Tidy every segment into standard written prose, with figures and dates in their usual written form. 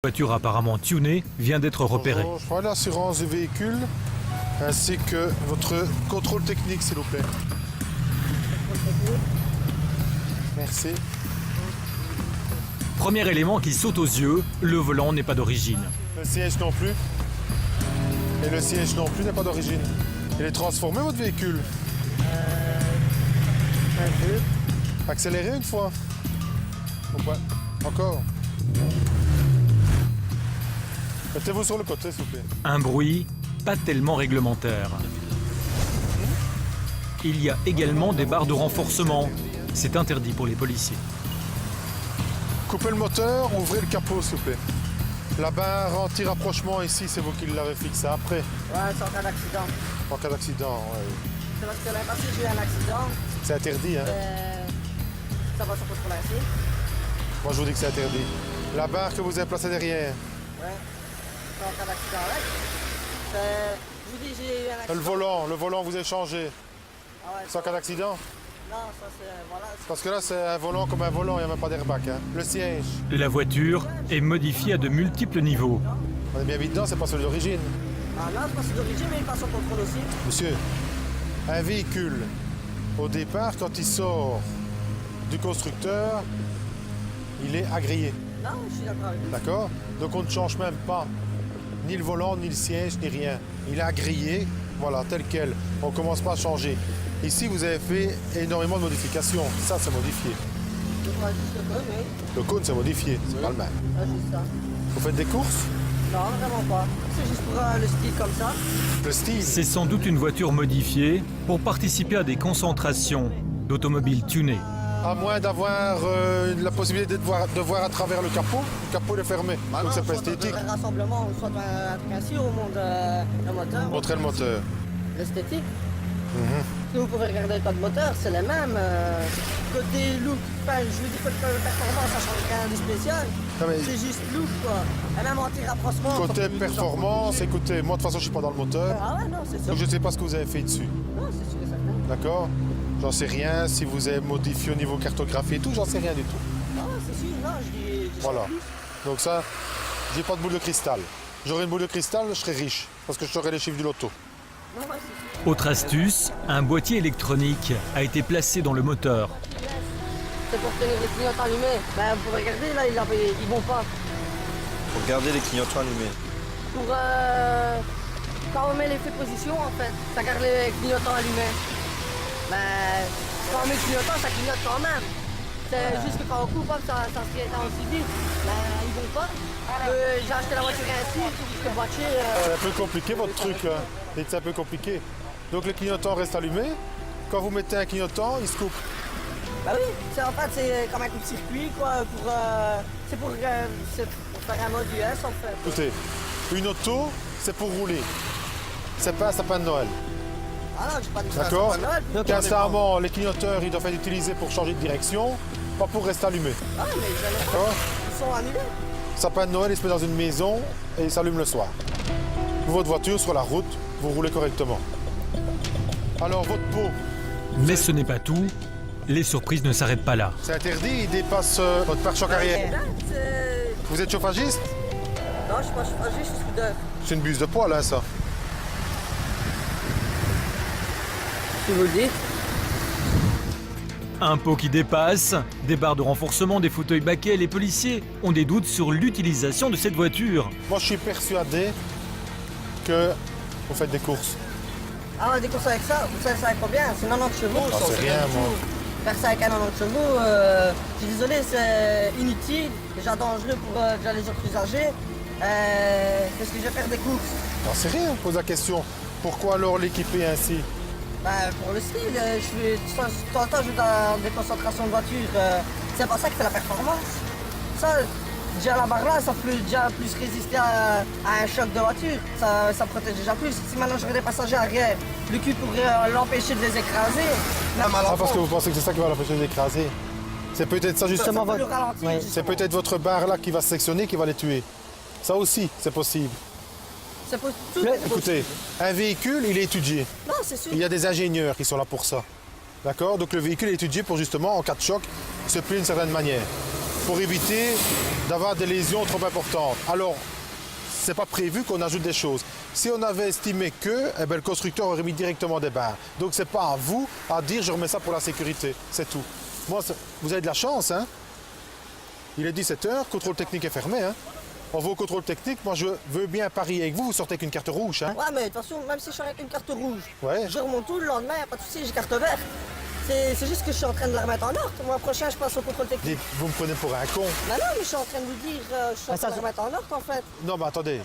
La voiture apparemment tunée vient d'être repérée. Bonjour, je prends l'assurance du véhicule ainsi que votre contrôle technique, s'il vous plaît. Merci. Premier élément qui saute aux yeux, le volant n'est pas d'origine. Le siège non plus. Et le siège non plus n'est pas d'origine. Il est transformé, votre véhicule. Accélérez une fois. Ou pas? Encore. Mettez-vous sur le côté, s'il vous plaît. Un bruit pas tellement réglementaire. Il y a également des barres de renforcement. C'est interdit pour les policiers. Coupez le moteur, ouvrez le capot, s'il vous plaît. La barre anti-rapprochement ici, c'est vous qui l'avez fixée après. Ouais, c'est en cas d'accident. En cas d'accident, ouais. C'est parce que l'année passée, j'ai eu un accident. C'est interdit, hein? Ça va se contrôler ici. Moi, je vous dis que c'est interdit. La barre que vous avez placée derrière. Ouais. C'est en cas d'accident avec. Je vous dis, j'ai eu un accident. Le volant, vous avez changé. Ah ouais, C'est en cas d'accident? non, ça c'est. Voilà. Parce que là, c'est un volant comme un volant, il n'y a même pas d'airbag. Hein. Le siège, La voiture est modifiée à de multiples niveaux. on est bien vite dedans, c'est pas celui d'origine. Ah là, c'est pas celui d'origine, mais il passe au contrôle aussi. Monsieur, un véhicule, au départ, quand il sort du constructeur, il est agréé. Non, je suis d'accord avec vous. D'accord? Donc on ne change même pas ni le volant, ni le siège, ni rien. Il est agréé, voilà, tel quel. On ne commence pas à changer. Ici, vous avez fait énormément de modifications. Ça, c'est modifié. Je vois juste le code, oui. Le cône, c'est modifié. C'est pas le même. Ah, juste ça. Vous faites des courses? Non, vraiment pas. C'est juste pour le style comme ça. Le style? C'est sans doute une voiture modifiée pour participer à des concentrations d'automobiles tunés. À moins d'avoir la possibilité de voir à travers le capot. Le capot est fermé. Donc c'est pas esthétique. Un rassemblement, soit un truc ainsi, au monde le moteur. Montrez le moteur. L'esthétique. Si vous pouvez regarder le code moteur, c'est le même. Côté look, enfin, je vous dis côté performance, ça change rien de spécial. Non, mais- C'est juste look, quoi. Et même anti-rapprochement. Côté comme tu dis, performance, écoutez, moi de toute façon je suis pas dans le moteur. Ah ouais, non, c'est sûr. Donc je ne sais pas ce que vous avez fait dessus. Non, c'est sûr et certain. D'accord? J'en sais rien. Si vous avez modifié au niveau cartographie et tout, j'en sais rien du tout. Non, c'est sûr, non, je dis. Voilà. Donc ça, j'ai pas de boule de cristal. J'aurais une boule de cristal, je serais riche. Parce que je saurais les chiffres du loto. Non, ouais, c'est sûr. Autre astuce, un boîtier électronique a été placé dans le moteur. C'est pour tenir les clignotants allumés. Ben, vous pouvez regarder, là, ils vont pas. Pour garder les clignotants allumés. Pour. Quand on met l'effet position, en fait, ça garde les clignotants allumés. Ben, quand on met le clignotant, ça clignote quand même. C'est juste que quand on coupe, hop, ça se rééteint aussi vite. Ben, ils vont pas. J'ai acheté la voiture ainsi, le boîtier. C'est un peu compliqué votre truc. Hein. Et c'est un peu compliqué. Donc le clignotant reste allumé. Quand vous mettez un clignotant, il se coupe. Ben oui, en fait, c'est comme un coupe-circuit, quoi. C'est pour faire un mode US, en fait. Écoutez, une auto, c'est pour rouler. C'est pas un sapin de Noël. Ah non, j'ai pas dit ça. D'accord? c'est pas Noël. Sincèrement, les clignoteurs, ils doivent être utilisés pour changer de direction, pas pour rester allumés. Ah, mais jamais pas. D'accord? Ils sont annulés. Sapin de Noël, il se met dans une maison et il s'allume le soir. Votre voiture sur la route, vous roulez correctement. Alors votre pot, Mais ce n'est pas tout. Les surprises ne s'arrêtent pas là. c'est interdit, il dépasse votre pare-choc arrière. Vous êtes chauffagiste? Non, je suis pas chauffagiste, je suis soudeur. C'est une buse de poil, hein, ça. Si vous le dites. Un pot qui dépasse, des barres de renforcement, des fauteuils baquets, les policiers ont des doutes sur l'utilisation de cette voiture. Moi, je suis persuadé que vous faites des courses. Ah ouais, des courses avec ça, vous savez ça avec combien? C'est 90 chevaux. Ah, c'est rien, moi. Faire ça avec un 90 chevaux, je suis désolé, c'est inutile, déjà dangereux pour déjà les autres usagers. Qu'est-ce que je vais faire des courses? Non, c'est rien, je pose la question. Pourquoi alors l'équiper ainsi? Ben, pour le style, de temps en temps, je vais dans des concentrations de voitures. C'est pas ça qui fait la performance. Ça, déjà la barre là, ça peut déjà plus résister à un choc de voiture. Ça protège déjà plus. Si maintenant j'aurais des passagers arrière, le cul pourrait l'empêcher de les écraser. Même à Ah, l'enfant. parce que vous pensez que c'est ça qui va l'empêcher d'écraser. C'est peut-être ça justement. Ça peut le ralentir, C'est justement. peut-être votre barre là qui va se sectionner, qui va les tuer. Ça aussi, c'est possible. Ça peut tout être Écoutez, un véhicule, il est étudié. Non, c'est sûr. Il y a des ingénieurs qui sont là pour ça. D'accord? Donc le véhicule est étudié pour justement, en cas de choc, se plier d'une certaine manière. pour éviter d'avoir des lésions trop importantes. Alors, c'est pas prévu qu'on ajoute des choses. Si on avait estimé que, eh ben, le constructeur aurait mis directement des barres. Donc c'est pas à vous à dire je remets ça pour la sécurité, c'est tout. Moi, vous avez de la chance, hein. Il est 17h, contrôle technique est fermé, hein. On va au contrôle technique, moi je veux bien parier avec vous, vous sortez avec une carte rouge, hein. Ouais, mais de toute façon, même si je suis avec une carte rouge, Ouais. je remonte tout le lendemain, pas de souci, j'ai carte verte. C'est juste que je suis en train de la remettre en ordre. Le mois prochain, je passe au contrôle technique. Dites, vous me prenez pour un con. Mais non, mais je suis en train de vous dire, je suis en train de la remettre en ordre en fait. Non, mais attendez.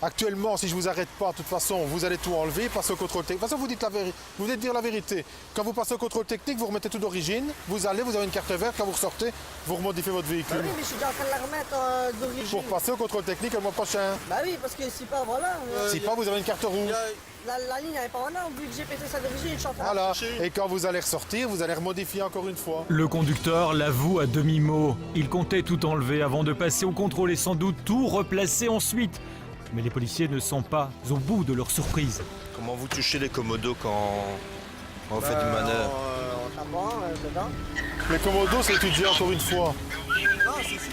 Actuellement, si je vous arrête pas, de toute façon, vous allez tout enlever, passer au contrôle technique. De toute façon, vous venez de dire la vérité. Quand vous passez au contrôle technique, vous remettez tout d'origine, vous allez, vous avez une carte verte, quand vous ressortez, vous remodifiez votre véhicule. Bah oui, mais je suis déjà en train de la remettre d'origine. Pour passer au contrôle technique le mois prochain. Bah oui, parce que si pas, voilà. Si pas, vous avez une carte rouge. La ligne n'est pas en ordre, vu que j'ai pété ça d'origine, je suis en train de Voilà. chercher. Et quand vous allez ressortir, vous allez remodifier encore une fois. Le conducteur l'avoue à demi-mot. Il comptait tout enlever avant de passer au contrôle et sans doute tout replacer ensuite. Mais les policiers ne sont pas au bout de leur surprise. Comment vous touchez les commodos quand vous faites une manœuvre? En tapant dedans. Les commodos, c'est étudié encore une fois.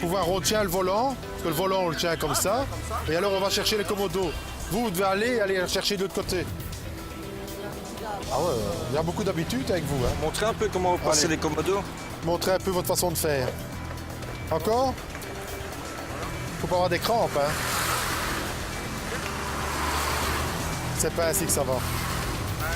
Pouvoir, on tient le volant, parce que le volant, on le tient comme ça. Et alors, on va chercher les commodos. Vous devez aller le chercher de l'autre côté. Ah ouais, il y a beaucoup d'habitude avec vous, hein. Montrez un peu comment vous passez Allez. les commodos. Montrez un peu votre façon de faire. Encore? Faut pas avoir des crampes, hein. C'est pas ainsi que ça va.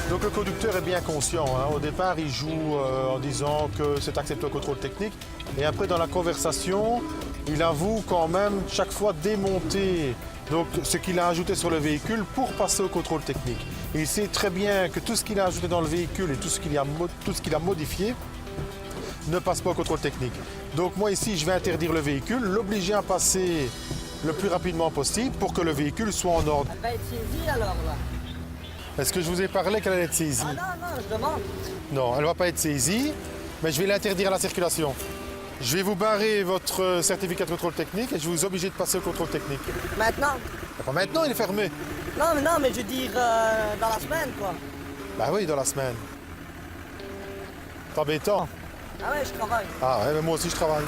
Donc le conducteur est bien conscient, hein. Au départ, il joue en disant que c'est accepté au contrôle technique. Et après, dans la conversation, il avoue quand même chaque fois démonter donc, ce qu'il a ajouté sur le véhicule pour passer au contrôle technique. Et il sait très bien que tout ce qu'il a ajouté dans le véhicule et tout ce qu'il a modifié ne passe pas au contrôle technique. Donc moi ici, je vais interdire le véhicule, l'obliger à passer le plus rapidement possible pour que le véhicule soit en ordre. Elle va être saisie alors là. Est-ce que je vous ai parlé qu'elle allait être saisie? Ah non, je demande. Non, elle ne va pas être saisie, mais je vais l'interdire à la circulation. Je vais vous barrer votre certificat de contrôle technique et je vais vous obliger de passer au contrôle technique. Maintenant? Pas maintenant, il est fermé. Non, mais je veux dire dans la semaine quoi. Bah oui, dans la semaine. C'est embêtant. Ah ouais, je travaille. Ah ouais, mais moi aussi je travaille.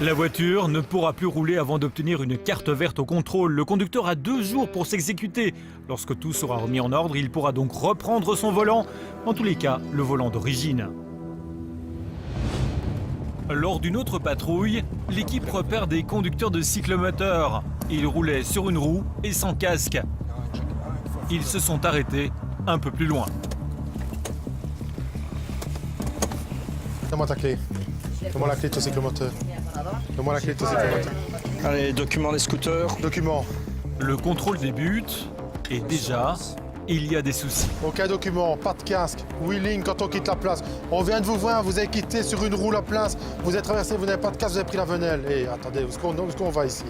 La voiture ne pourra plus rouler avant d'obtenir une carte verte au contrôle. Le conducteur a 2 jours pour s'exécuter. Lorsque tout sera remis en ordre, il pourra donc reprendre son volant. En tous les cas, le volant d'origine. Lors d'une autre patrouille, l'équipe repère des conducteurs de cyclomoteurs. Ils roulaient sur une roue et sans casque. Ils se sont arrêtés un peu plus loin. Donne-moi ta clé. Donne-moi la clé de ton cyclomoteur. Donne-moi la clé de ton cyclomoteur. Allez, documents des scooters. Document. Le contrôle débute et déjà, il y a des soucis. Aucun document, pas de casque, wheeling quand on quitte la place. On vient de vous voir, vous avez quitté sur une roue la place, vous êtes traversé, vous n'avez pas de casque, vous avez pris la venelle. Hé, attendez, où est-ce qu'on va ici?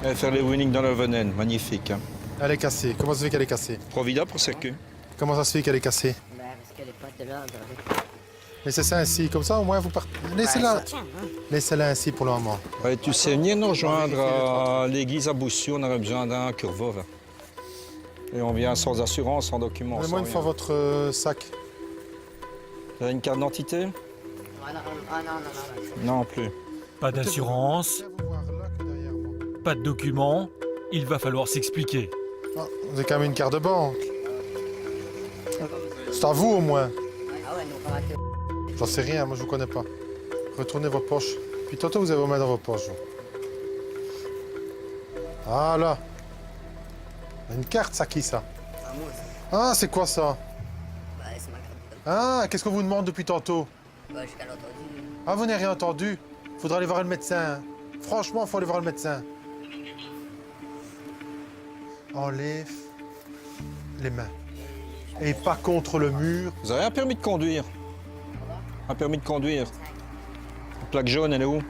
Allez faire les winnings dans la Venelle, magnifique. Hein. Elle est cassée. Comment ça se fait qu'elle est cassée? Provida pour circuit. Comment ça se fait qu'elle est cassée? Bah, parce qu'elle est pas de là. Laissez ça ainsi, comme ça au moins vous partez. Laissez-la. Laissez-la ainsi pour le moment. Ouais, tu sais venir nous rejoindre à l'église à Boussy, on aurait besoin d'un curvov. Et on vient sans assurance, sans documents. Donnez-moi sans une fois rien. votre sac. Vous avez une carte d'identité? Ah non. Non plus. Pas d'assurance, Viens vous voir là que derrière moi. pas de documents. Il va falloir s'expliquer. Ah, vous avez quand même une carte de banque. C'est à vous au moins. Ah ouais, nous on va rater. J'en sais rien, moi je vous connais pas. Retournez vos poches. Puis tantôt vous avez vos mains dans vos poches. Ah là. Une carte, ça qui ça? Ah, c'est quoi ça? Bah, c'est ma carte. Ah, qu'est-ce qu'on vous demande depuis tantôt? Bah, jusqu'à l'entendu. Ah, vous n'avez rien entendu? Faudra aller voir le médecin. Franchement, faut aller voir le médecin. Enlève les mains. Et pas contre le mur. Vous avez un permis de conduire? Un permis de conduire. La plaque jaune, elle est où?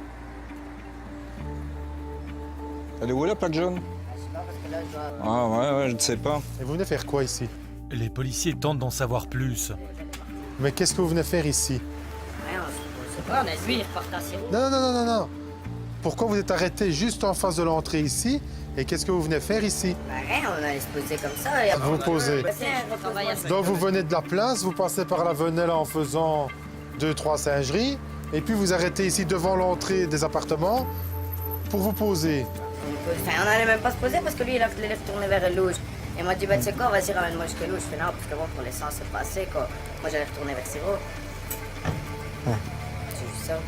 Elle est où la plaque jaune? Ah ouais, je ne sais pas. Et vous venez faire quoi ici? Les policiers tentent d'en savoir plus. Mais qu'est-ce que vous venez faire ici? Rien, c'est pas, on a vu, il repartent assez haut. Non. Pourquoi vous êtes arrêté juste en face de l'entrée ici? Et qu'est-ce que vous venez faire ici? Bah, rien, on allait se poser comme ça. Et après, Vous posez. on va y aller. Donc vous venez de la place, vous passez par la Venelle en faisant 2-3 singeries, et puis vous arrêtez ici devant l'entrée des appartements pour vous poser. Enfin, on n'allait même pas se poser parce que lui, il a voulu retourner vers Louge. Il m'a dit, bah, tu sais quoi, vas-y, ramène-moi jusqu'à Louge. Je fais non, parce que bon, pour l'essence, c'est pas assez, quoi. Moi, j'allais retourner vers Siro. C'est juste ça.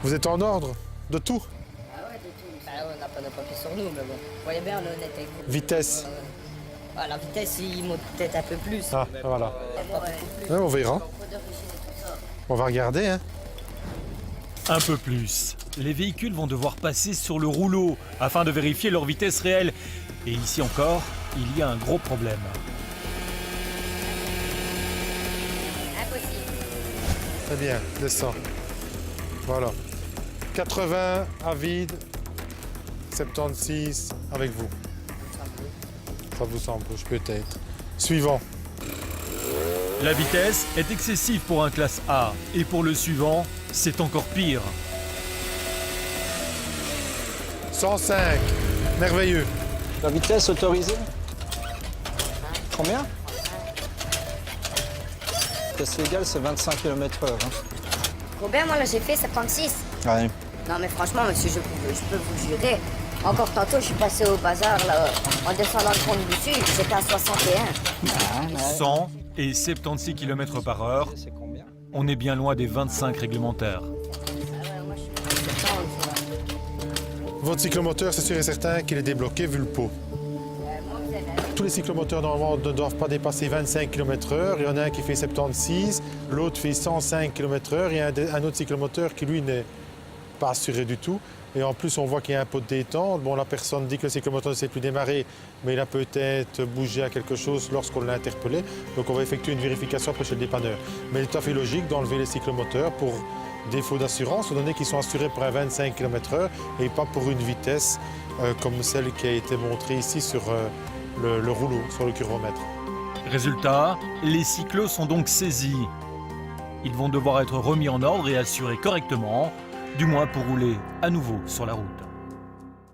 Vous êtes en ordre de tout? Ah ouais, de tout. Bah, on n'a pas de papier sur nous, mais bon. Vous voyez bien, on est honnête avec vous. Vitesse. Ah, la vitesse, il monte peut-être un peu plus. Ah, voilà. Pas beaucoup plus. Ouais, on verra. On va regarder, hein. Un peu plus. Les véhicules vont devoir passer sur le rouleau afin de vérifier leur vitesse réelle. Et ici encore, il y a un gros problème. Impossible. Très bien, descends. Voilà. 80 à vide, 76 avec vous. Ça vous s'embouche peut-être. Suivant. La vitesse est excessive pour un classe A. Et pour le suivant, c'est encore pire. 105. Merveilleux. La vitesse autorisée? Combien? La vitesse légale, c'est 25 km/h. Robert, moi, là, j'ai fait 76. Ouais. Non, mais franchement, monsieur, je peux vous jurer. Encore tantôt, je suis passé au bazar, là, en descendant le pont du dessus, j'étais à 61. 100 et 76 km/h. C'est combien? On est bien loin des 25 réglementaires. Votre cyclomoteur, c'est sûr et certain qu'il est débloqué vu le pot. Tous les cyclomoteurs normalement ne doivent pas dépasser 25 km/h. Il y en a un qui fait 76, l'autre fait 105 km/h. Il y a un autre cyclomoteur qui, lui, n'est pas assuré du tout. Et en plus, on voit qu'il y a un pot de détente. Bon, la personne dit que le cyclomoteur ne sait plus démarrer, mais il a peut-être bougé à quelque chose lorsqu'on l'a interpellé. Donc, on va effectuer une vérification après chez le dépanneur. Mais il est tout à fait logique d'enlever les cyclomoteurs pour défaut d'assurance, étant donné qu'ils sont assurés pour un 25 km/h et pas pour une vitesse comme celle qui a été montrée ici sur le rouleau, sur le curvomètre. Résultat, les cyclos sont donc saisis. Ils vont devoir être remis en ordre et assurés correctement, du moins pour rouler à nouveau sur la route.